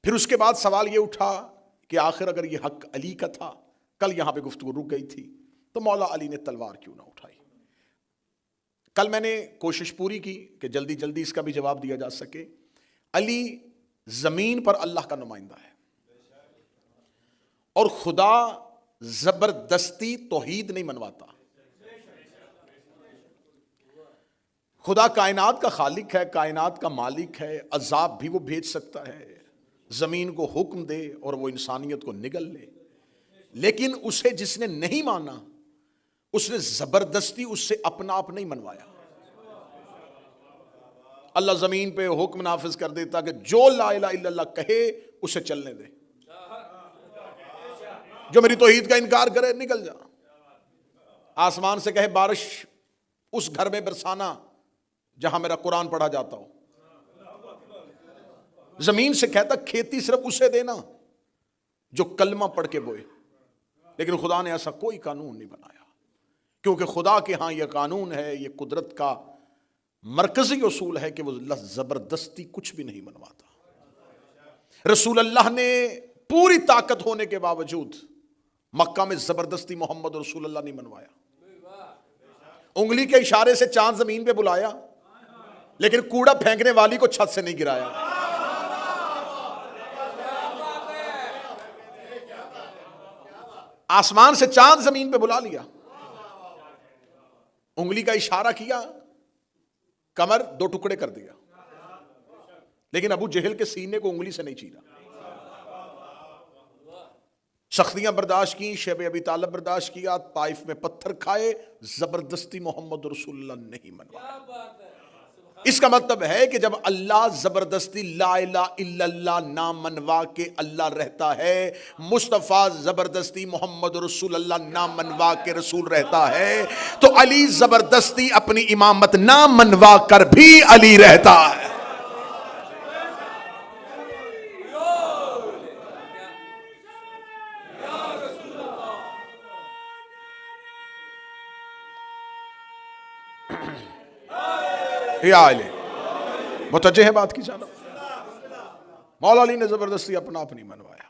پھر اس کے بعد سوال یہ اٹھا کہ آخر اگر یہ حق علی کا تھا، کل یہاں پہ گفتگو رک گئی تھی، تو مولا علی نے تلوار کیوں نہ اٹھائی؟ کل میں نے کوشش پوری کی کہ جلدی جلدی اس کا بھی جواب دیا جا سکے۔ علی زمین پر اللہ کا نمائندہ ہے، اور خدا زبردستی توحید نہیں منواتا۔ خدا کائنات کا خالق ہے، کائنات کا مالک ہے، عذاب بھی وہ بھیج سکتا ہے، زمین کو حکم دے اور وہ انسانیت کو نگل لے، لیکن اسے جس نے نہیں مانا اس نے زبردستی اس سے اپنا آپ نہیں منوایا۔ اللہ زمین پہ حکم نافذ کر دیتا کہ جو لا الہ الا اللہ کہے اسے چلنے دے، جو میری توحید کا انکار کرے نکل جا۔ آسمان سے کہے بارش اس گھر میں برسانا جہاں میرا قرآن پڑھا جاتا ہو، زمین سے کہتا کھیتی صرف اسے دینا جو کلمہ پڑھ کے بوئے، لیکن خدا نے ایسا کوئی قانون نہیں بنایا، کیونکہ خدا کے ہاں یہ قانون ہے، یہ قدرت کا مرکزی اصول ہے کہ وہ زبردستی کچھ بھی نہیں منواتا۔ رسول اللہ نے پوری طاقت ہونے کے باوجود مکہ میں زبردستی محمد رسول اللہ نہیں منوایا۔ انگلی کے اشارے سے چاند زمین پہ بلایا، لیکن کوڑا پھینکنے والی کو چھت سے نہیں گرایا۔ آسمان سے چاند زمین پہ بلا لیا، انگلی کا اشارہ کیا، کمر دو ٹکڑے کر دیا، لیکن ابو جہل کے سینے کو انگلی سے نہیں چیرا۔ سختیاں برداشت کی، شیب ابی طالب برداشت کیا، طائف میں پتھر کھائے، زبردستی محمد رسول اللہ نہیں منوایا۔ اس کا مطلب ہے کہ جب اللہ زبردستی لا الہ الا اللہ نہ منوا کے اللہ رہتا ہے، مصطفیٰ زبردستی محمد رسول اللہ نہ منوا کے رسول رہتا ہے، تو علی زبردستی اپنی امامت نہ منوا کر بھی علی رہتا ہے۔ یا علی متوجہ ہے بات کی جانب؟ مولا علی نے زبردستی اپنا آپ نہیں منوایا۔